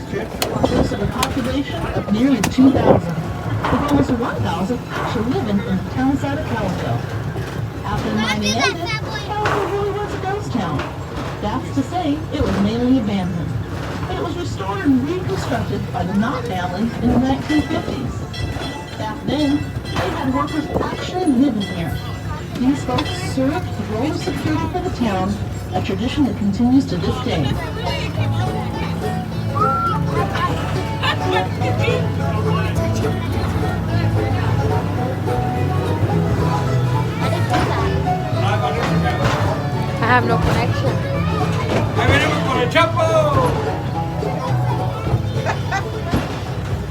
district boasted a population of nearly 2,000, with almost 1,000 actually living in the town side of Calico. After the mining ended, Calico really was a ghost town. That's to say, it was mainly abandoned. But it was restored and reconstructed by the Knott family in the 1950s. Back then, they had workers actually living here. These folks served the role of security for the town, a tradition that continues to this day. I have no connection.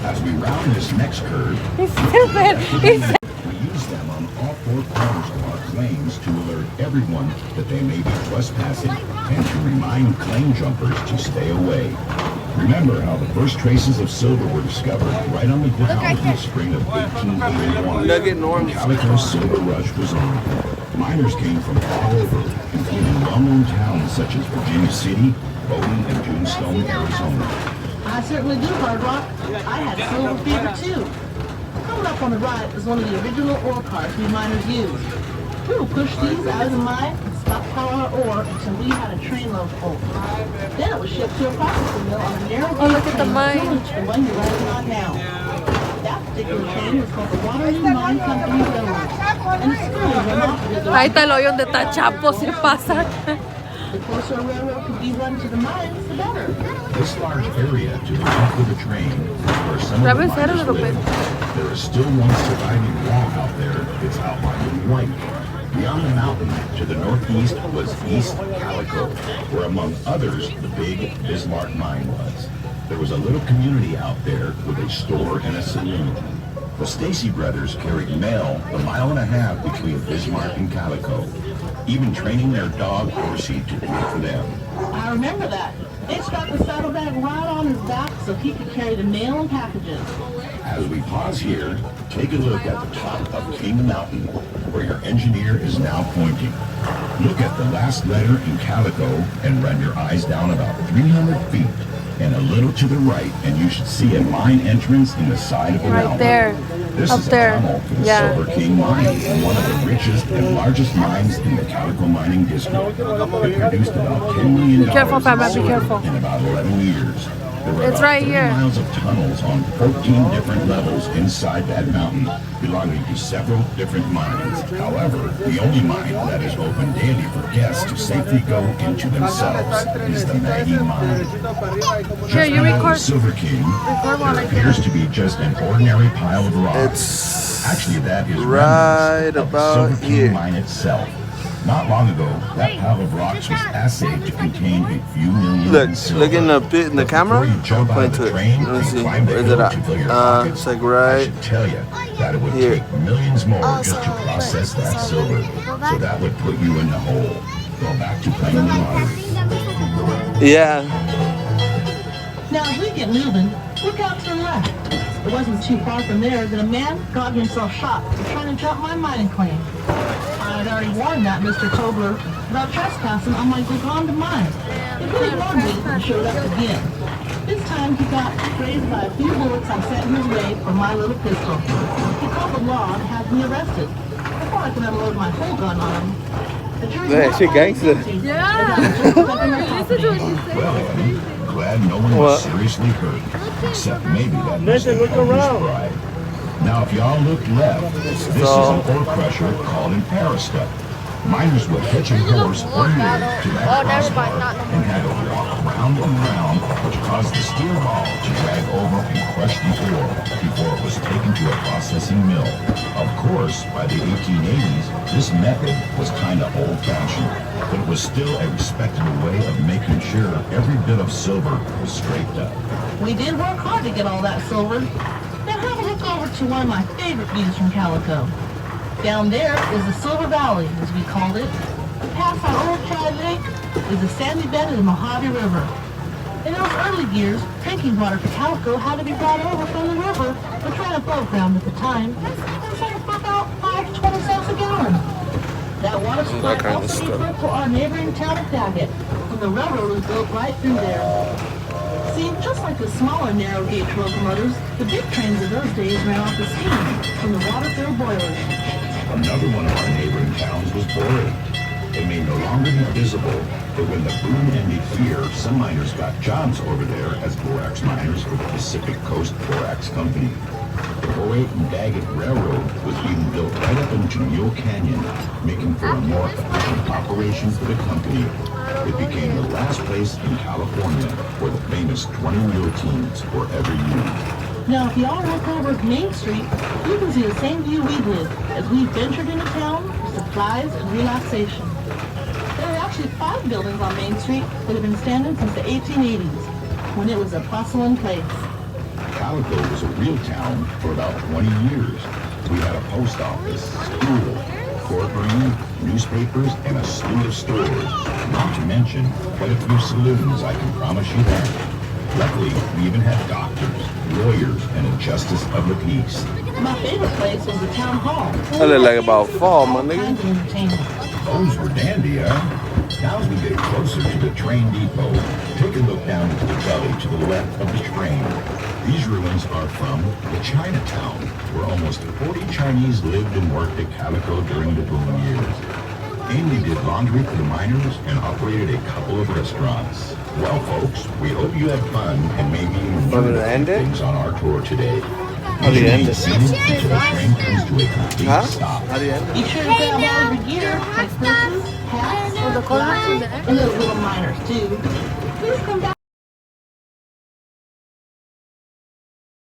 As we round this next curve, He's stupid. we use them on all four corners of our claims to alert everyone that they may be trespassing and to remind claim jumpers to stay away. Remember how the first traces of silver were discovered right on the ground in the spring of 1881. The Calico silver rush was on. Miners came from all over, including well-known towns such as Virginia City, Bowdoin, and Tombstone, Arizona. I certainly do, Hard Rock. I had silver fever too. Coming up on the right is one of the original ore cars we miners used. We would push these out of the mine and stockpile our ore until we had a trainload full. Then it was shipped to a processing mill on a narrow look at the mine. similar to the one you're riding on now. That particular train was called the Waterloo Mine Company Railroad, and it still is unoperated. Ahí está el hoyo donde está Chapo, se pasa. The closer a railroad could be run to the mines, the better. This large area to the left of the train, where some of the miners live, there is still one surviving wall out there that's outlined in white. Beyond the mountain to the northeast was East Calico, where among others the big Bismarck mine was. There was a little community out there with a store and a saloon. The Stacy brothers carried mail the mile and a half between Bismarck and Calico, even training their dog Horsey to wait for them. I remember that. They strapped the saddlebag right on his back so he could carry the mail and packages. As we pause here, take a look at the top of King Mountain, where your engineer is now pointing. Look at the last letter in Calico and run your eyes down about 300 feet and a little to the right, and you should see a mine entrance in the side of the mountain. Right there. This Up is there. a tunnel for the Yeah. Silver King mine, one of the richest and largest mines in the Calico mining district. It produced about $10 million Be careful, in Papa, be silver careful. in about 11 years. There were It's about right 30 here. miles of tunnels on 14 different levels inside that mountain, belonging to several different mines. However, the only mine that is open daily for guests to safely go into themselves is the Maggie mine. Here, you Just below the record. Silver King, Record while there I appears to be just an ordinary pile of rocks. It's Actually, that is right remnants of the about Silver King here. mine itself. Not long ago, that pile of rocks was assayed to contain a few million Look, in silver. look in the pit in the But camera. before you jump out Point of to the it. train Let me and see. climb the Where's hill it to fill your at? pockets, It's like I right should tell you that it would here. take millions more just to process that silver. So that would put you in the hole. Go back to playing the lottery. Yeah. Now, as we get moving, look out to the left. It wasn't too far from there that a man got himself shot for trying to jump my mining claim. I had already warned that Mr. Tobler about trespassing on my Goganda mine. He really ignored me and showed up again. This time he got grazed by a few bullets I sent his way from my little pistol. He called the law and had me arrested. Before I could unload my whole gun on him. The jury Yeah, not she found me gangster. guilty, Yeah. but I was just covering my property. Well, Eddie, glad no one What? was seriously hurt, except maybe that Mr. Tobler's bride. Now, if y'all look left, this is an ore crusher called an Arista. Miners would hitch a horse or mule to that crossbar and had to walk round and round, which caused the steel ball to drag over and crush the ore before it was taken to a processing mill. Of course, by the 1880s, this method was kind of old-fashioned, but it was still a respectable way of making sure every bit of silver was scraped up. We did work hard to get all that silver. Now have a look over to one of my favorite views from Calico. Down there is the Silver Valley, as we called it. Past our old Tri Lake is the sandy bed of the Mojave River. In those early years, drinking water for Calico had to be brought over from the river, which ran above ground at the time. It was like about 5 to 20 cents a gallon. That water supply kind of also stuff. referred to our neighboring town of Daggett, when the railroad was built right through there. See, just like the smaller narrow gauge locomotives, the big trains of those days ran off the steam from the water-filled boilers. Another one of our neighboring towns was Boring. It may no longer be visible, but when the boom ended here, some miners got jobs over there as borax miners for the Pacific Coast Borax Company. The Boyd and Daggett Railroad was being built right up into Mule Canyon, making for a more efficient operation for the company. It became the last place in California where the famous 20 mule teams were ever used. Now, if y'all look over at Main Street, you can see the same view we did as we ventured into town for supplies and relaxation. There are actually 5 buildings on Main Street that have been standing since the 1880s, when it was a bustling place. Calico was a real town for about 20 years. We had a post office, school, courtroom, newspapers, and a slew of stores. Not to mention quite a few saloons, I can promise you that. Luckily, we even had doctors, lawyers, and a justice of the peace. My favorite place was the town hall. I look like about fall, my All nigga. kinds of entertainment. Those were dandy, huh? Now as we get closer to the train depot, take a look down into the gully to the left of the train. These ruins are from the Chinatown, where almost 40 Chinese lived and worked at Calico during the boom years. Amy did laundry for the miners and operated a couple of restaurants. Well, folks, we hope you had fun and maybe even learned a few things on our tour today. How do you end it? Until the train comes to a complete stop. How do you end it? Be sure to grab all of your gear, like purses, hats, gloves, and those little miners too. Please come back.